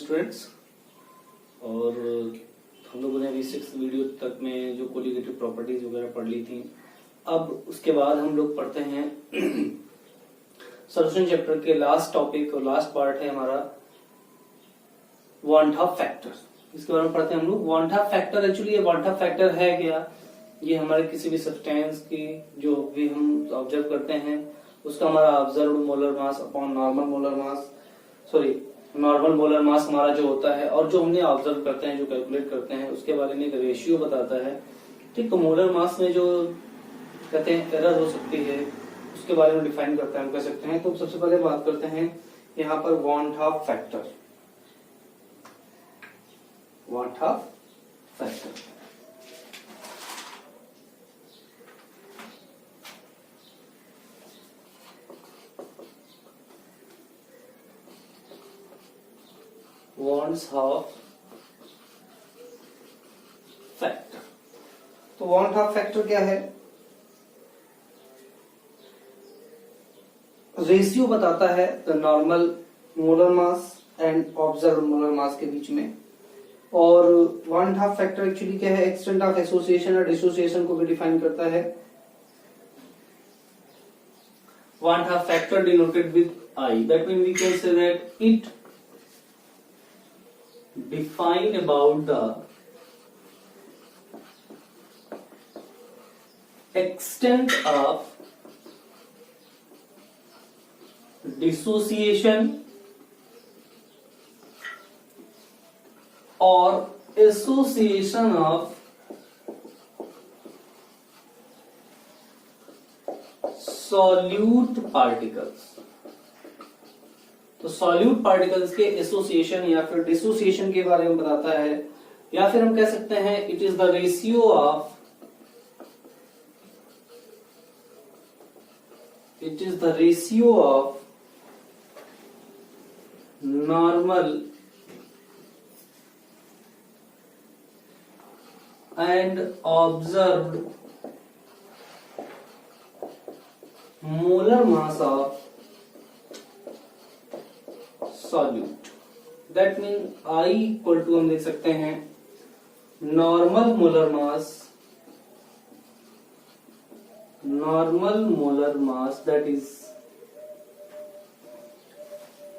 Students. और हम लोगों ने अभी 6th वीडियो तक में जो कोलिगेटिव प्रॉपर्टीज वगैरह पढ़ ली थी। अब उसके बाद हम लोग पढ़ते हैं सॉल्यूशन चैप्टर के लास्ट टॉपिक और लास्ट पार्ट है हमारा वन हाफ फैक्टर। इसके बारे में पढ़ते हैं हम लोग। वन हाफ फैक्टर, एक्चुअली ये वन हाफ फैक्टर है क्या? ये हमारे किसी भी सब्सटेंस की जो भी हम ऑब्जर्व करते हैं उसका हमारा observed molar mass upon normal molar मास, नॉर्मल मोलर मास हमारा जो होता है और जो हमने ऑब्जर्व करते हैं, जो कैलकुलेट करते हैं, उसके बारे में एक रेशियो बताता है। ठीक, तो मोलर मास में जो कहते हैं एरर हो सकती है उसके बारे में डिफाइन करता है, हम कह सकते हैं। तो सबसे पहले बात करते हैं यहाँ पर one Hoff factor. One Hoff factor wants half factor. तो वॉन्ट हाफ फैक्टर क्या है? रेशियो बताता है the normal molar mass and observe molar mass के बीच में। और वॉन्ट हाफ फैक्टर एक्चुअली क्या है? एक्सटेंट ऑफ एसोसिएशन और डिसोसिएशन को भी डिफाइन करता है। Van't Hoff factor denoted with I, that mean we can say that it define about the extent of dissociation or association of solute particles। तो solute particles के association या फिर dissociation के बारे में बताता है, या फिर हम कह सकते हैं it is the ratio of normal and observed molar mass of solute. That mean I equal to हम लिख सकते हैं normal molar mass that is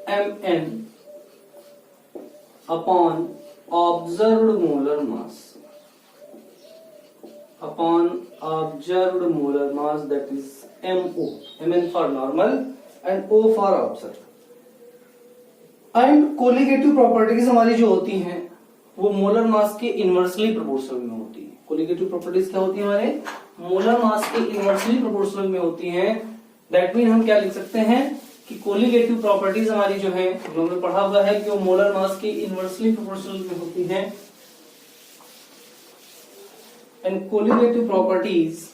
Mn upon observed molar mass that is MO। Mn for normal and O for observed. And colligative properties हमारी जो होती हैं वो molar mass के इनवर्सली प्रोपोर्शनल में होती है। कोलिगेटिव प्रॉपर्टीज क्या होती है? हमारे मोलर मास के इनवर्सली प्रोपोर्शनल में होती हैं। दैट मीन हम क्या लिख सकते हैं कि कोलिगेटिव प्रॉपर्टीज हमारी जो है, जो हमने पढ़ा हुआ है कि वो मोलर मास के इनवर्सली प्रोपोर्शनल में होती हैं। And colligative properties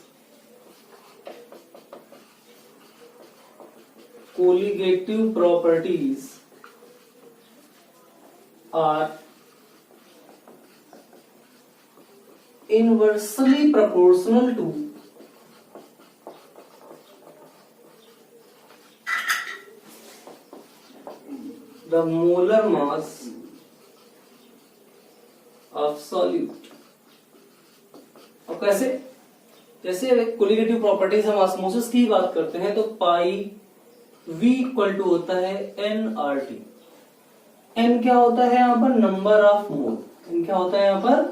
are inversely proportional to the molar mass of solute। अब कैसे? जैसे कोलिगेटिव प्रॉपर्टीज हम ऑस्मोसिस की बात करते हैं तो पाई V इक्वल टू होता है nRT। n क्या होता है यहाँ पर? Number of mole. n क्या होता है यहाँ पर?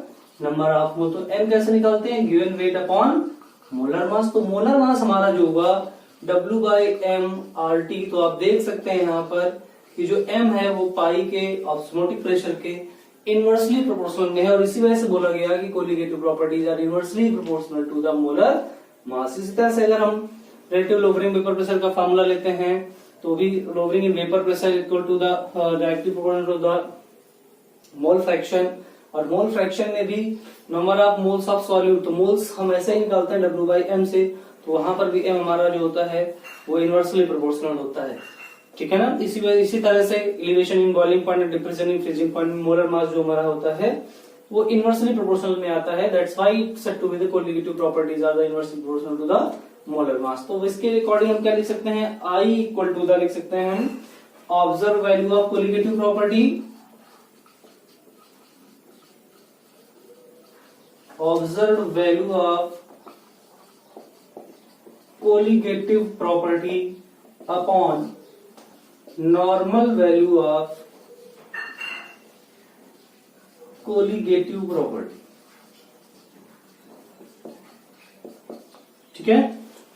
नंबर ऑफ मोल। तो n कैसे निकालते हैं? Given weight upon molar mass. तो मोलर मास हमारा जो होगा W/m/RT। तो आप देख सकते हैं यहाँ पर कि जो m है वो पाई के ऑस्मोटिक प्रेशर के इनवर्सली प्रोपोर्शनल में है, और इसी वजह से बोला गया कि colligative properties are inversely proportional to the molar mass. इसी तरह से अगर हम रिलेटिव लोवरिंग वेपर प्रेशर का फॉर्मूला लेते हैं तो भी lowering in vapour pressure equal to the directly proportional to the mole fraction. और मोल फ्रैक्शन में भी number of moles of solute, तो मोल्स हम ऐसे ही निकालते हैं W/m से, तो वहां पर भी m हमारा जो होता है वो इनवर्सली प्रोपोर्शनल होता है। ठीक है ना। इसी तरह से elevation in boiling point, depression in freezing point, molar mass जो हमारा होता है वो इनवर्सली प्रोपोर्शनल में आता है। That's why it's said to be the colligative properties are the inversely proportional to the molar mass. तो इसके अकॉर्डिंग हम क्या लिख सकते हैं, I इक्वल टू द लिख सकते हैं हम observe value of colligative property observe value of colligative property upon normal value of colligative property. ठीक है,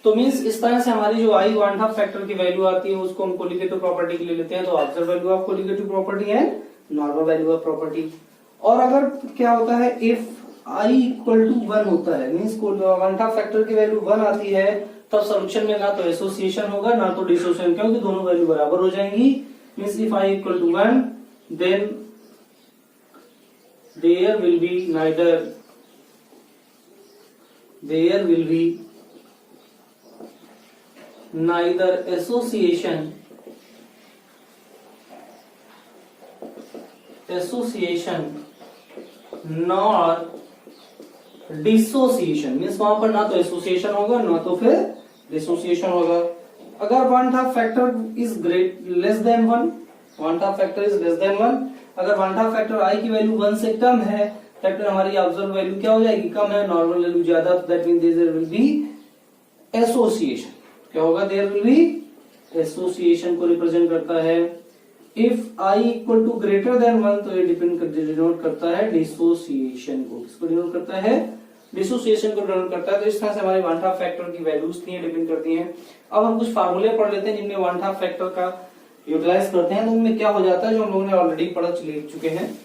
तो मींस इस तरह से हमारी जो आई वन हाफ फैक्टर की वैल्यू आती है उसको हम कोलिगेटिव प्रॉपर्टी के लिए लेते हैं, तो observe value of colligative property and normal value of property. और अगर क्या होता है, इफ आई इक्वल टू 1 होता है, मींस वन हाफ फैक्टर की वैल्यू 1 आती है, तब सॉल्यूशन में ना तो एसोसिएशन होगा ना तो डिसोसिएशन, क्योंकि दोनों वैल्यू बराबर हो जाएंगी। Means if I equal to 1 then there will be neither association nor dissociation, means वहां पर ना तो एसोसिएशन होगा ना तो फिर डिसोसिएशन होगा। अगर one Hoff factor is less than 1, one Hoff factor is less than 1, अगर वन हाफ फैक्टर आई की वैल्यू 1 से कम है, दैट मीन हमारी ऑब्जर्व वैल्यू क्या हो जाएगी, कम है, नॉर्मल वैल्यू ज्यादा, तो that mean there will be association. क्या होगा, देयर विल बी एसोसिएशन को रिप्रेजेंट करता है। If I equal to greater than 1, तो ये डिनोट करता है डिसोसिएशन को। किसको डिनोट करता है, डिसोसिएशन को डिनोट करता है। तो इस तरह से हमारी वन हाफ फैक्टर की वैल्यूज डिपेंड करती हैं। अब हम कुछ फार्मूले पढ़ लेते हैं जिनमें वन हाफ फैक्टर का यूटिलाइज करते हैं, तो उनमें क्या हो जाता है जो हम लोगों ने ऑलरेडी पढ़ चुके हैं।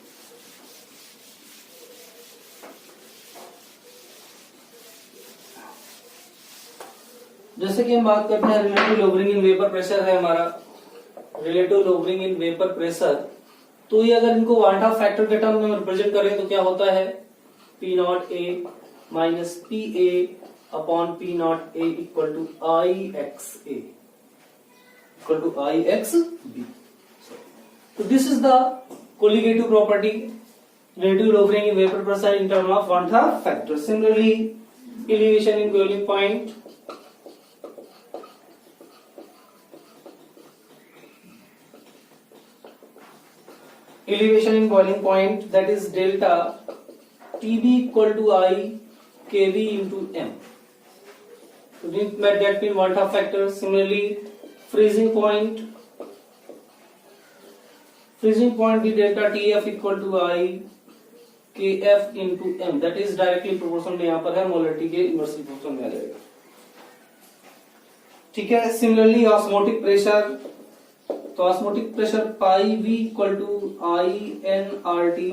जैसे कि हम बात करते हैं relative lowering in vapour pressure है हमारा, relative lowering in vapour pressure. तो ये अगर इनको वन हाफ फैक्टर के टर्म में रिप्रेजेंट करें तो क्या होता है, P naught A minus P A upon P naught A equal to I X A equal to IXB. So this is the colligative property, relative lowering in vapor pressure in terms of one half factor. Similarly, elevation in boiling point, that is delta TB equal to I KB into M. So that means one half factor. Similarly, freezing point be delta TF equal to I KF into M, that is directly proportional में यहाँ पर है, molarity के inversely proportional में आ जाएगा। ठीक है, similarly osmotic pressure, तो osmotic pressure pi V equal to INRT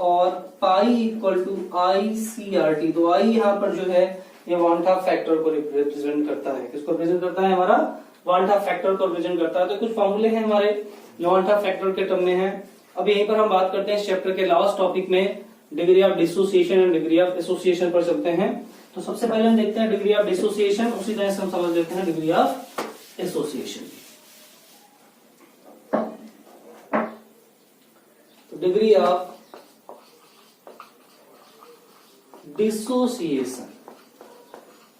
और पाई इक्वल टू ICRT। तो I यहाँ पर जो है ये वन हाफ फैक्टर को रिप्रेजेंट करता है। किसको रिप्रेजेंट करता है, हमारा वन हाफ फैक्टर को रिप्रेजेंट करता है। तो कुछ फॉर्मूले हैं हमारे जो वन हाफ फैक्टर के टर्म में हैं। अब यहीं पर हम बात करते हैं इस चैप्टर के लास्ट टॉपिक में degree of dissociation and degree of association पर चलते हैं। तो सबसे पहले हम देखते हैं डिग्री ऑफ डिसोसिएशन, उसी तरह से हम समझ लेते हैं डिग्री ऑफ एसोसिएशन। तो डिग्री ऑफ डिसोसिएशन,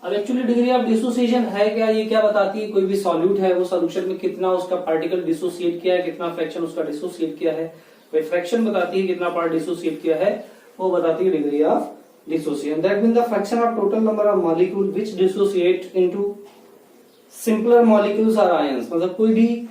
अब एक्चुअली डिग्री ऑफ डिसोसिएशन है क्या, ये क्या बताती है, कोई भी सॉल्यूट है वो सॉल्यूशन में कितना उसका पार्टिकल डिसोसिएट किया है, कितना फ्रैक्शन उसका डिसोसिएट किया है, कोई फ्रैक्शन बताती है कितना पार्ट डिसोसिएट किया है, वो बताती है degree of dissociation. That mean the fraction of total number of molecule which dissociate into simpler molecules और आयंस, मतलब कोई भी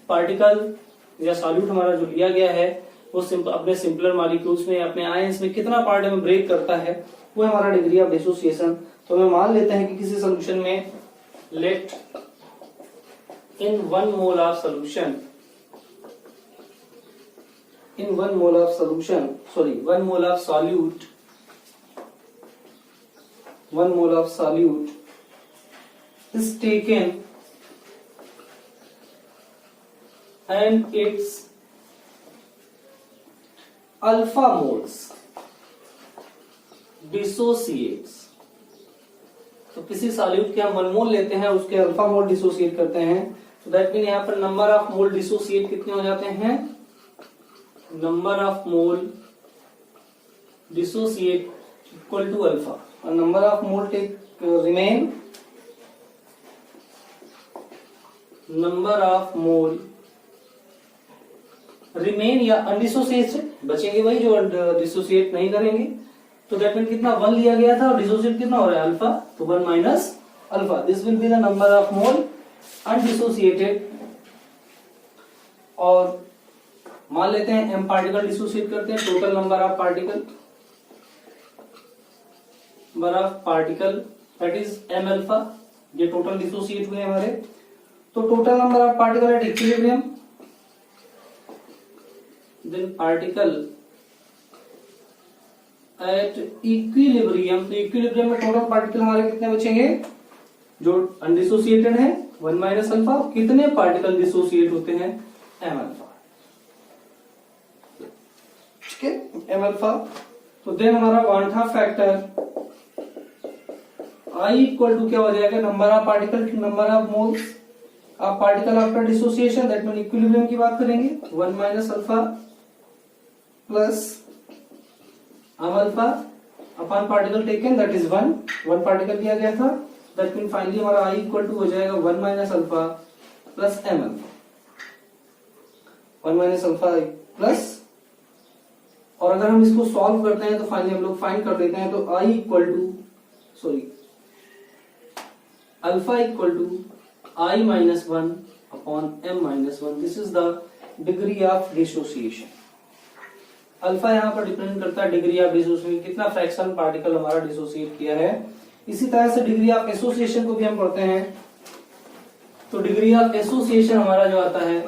पार्टिकल या सॉल्यूट हमारा जो लिया गया है वो अपने सिंपलर मॉलिक्यूल्स में अपने आयंस में कितना पार्ट में ब्रेक करता है, वो हमारा डिग्री ऑफ डिसोसिएशन। तो हमें मान लेते हैं कि किसी सोल्यूशन में let in 1 mole of solution, in 1 mole of solution, sorry, 1 mole of solute, 1 mole of solute is taken and its alpha moles dissociates। तो किसी सॉल्यूट के हम 1 मोल लेते हैं, उसके अल्फा मोल डिसोसिएट करते हैं, तो दैट मीन यहाँ पर नंबर ऑफ मोल डिसोसिएट कितने हो जाते हैं, number of mole dissociate equal to alpha, और number of mole take remain, number of mole remain या अनडिसोसिएट बचेंगे, वही जो डिसोसिएट नहीं करेंगे, तो दैट मीन कितना 1 लिया गया था और डिसोसिएट कितना हो रहा है अल्फा, तो 1 minus alpha, this will be the number of mole undissociated. और मान लेते हैं m पार्टिकल डिसोसिएट करते हैं, total number of particle that is m alpha, ये टोटल डिसोसिएट हुए हमारे। तो total number of particle at equilibrium, then particle at equilibrium, तो इक्विलिब्रियम में टोटल पार्टिकल हमारे कितने बचेंगे जो अनडिसोसिएटेड है 1 माइनस अल्फा, कितने पार्टिकल डिसोसिएट होते हैं m अल्फा, ठीक है m अल्फा। तो देन हमारा वन था फैक्टर I इक्वल टू क्या हो जाएगा, number of particle to number of moles of particle after dissociation, that mean equilibrium की बात करेंगे, 1 minus alpha plus m alpha upon particle taken that is 1 particle लिया गया था, दैट मीन फाइनली हमारा I इक्वल टू हो जाएगा 1 minus alpha plus m alpha, 1 minus alpha plus, और अगर हम इसको सॉल्व करते हैं तो फाइनली हम लोग फाइंड कर देते हैं, तो I equal to alpha equal to I minus 1 upon m minus 1, this is the degree of dissociation. Alpha यहाँ पर डिपेंड करता है डिग्री ऑफ डिसोसिएशन, कितना फ्रैक्शन पार्टिकल हमारा डिसोसिएट किया है। इसी तरह से डिग्री ऑफ एसोसिएशन को भी हम पढ़ते हैं, तो डिग्री ऑफ एसोसिएशन हमारा जो आता है,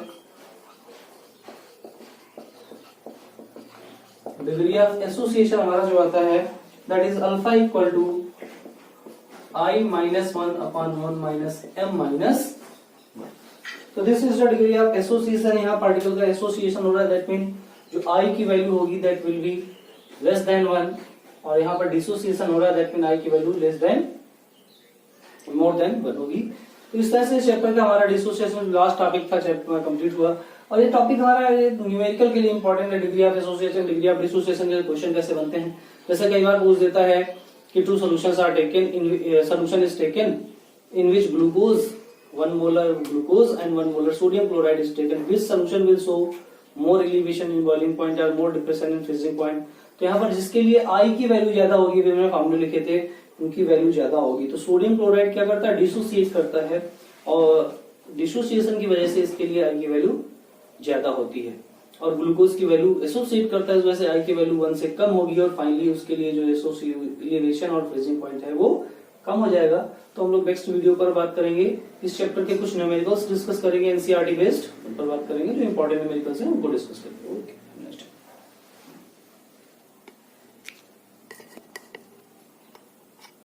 डिग्री ऑफ एसोसिएशन हमारा जो आता है that is alpha equal to I minus 1 upon 1 minus m minus 1। तो this is the degree of association, यहाँ पार्टिकल का एसोसिएशन हो रहा है, दैट मीन जो I की वैल्यू होगी that will be less than 1, और यहाँ पर डिसोसिएशन हो रहा है, दैट मीन I की value less than more than 1 होगी। तो इस तरह से चैप्टर का हमारा डिसोसिएशन लास्ट टॉपिक था चैप्टर में कंप्लीट हुआ, और ये टॉपिक हमारा न्यूमेरिकल के लिए इंपॉर्टेंट है, degree of association, degree of dissociation के क्वेश्चन कैसे बनते हैं। जैसे कई बार पूछ देता है कि two solutions are taken in solution is taken in which glucose 1 molar glucose and 1 molar sodium chloride is taken, which solution will show more elevation in boiling point or more depression in freezing point। तो यहाँ पर जिसके लिए I की value ज्यादा होगी, मैंने फॉर्मूले लिखे थे, उनकी वैल्यू ज्यादा होगी। तो सोडियम क्लोराइड क्या करता है, डिसोसिएट करता है, और डिसोसिएशन की वजह से इसके लिए I की वैल्यू ज्यादा होती है, और ग्लूकोज की वैल्यू एसोसिएट करता है, इस वजह से I की वैल्यू 1 से कम होगी, और फाइनली उसके लिए जो एलिवेशन और फ्रीजिंग पॉइंट है वो कम हो जाएगा। तो हम लोग नेक्स्ट वीडियो पर बात करेंगे, इस चैप्टर के कुछ न्यूमेरिकल्स डिस्कस करेंगे, एनसीईआरटी बेस्ड उन पर बात करेंगे, जो इंपॉर्टेंट न्यूमेरिकल्स हैं उनको डिस्कस करेंगे।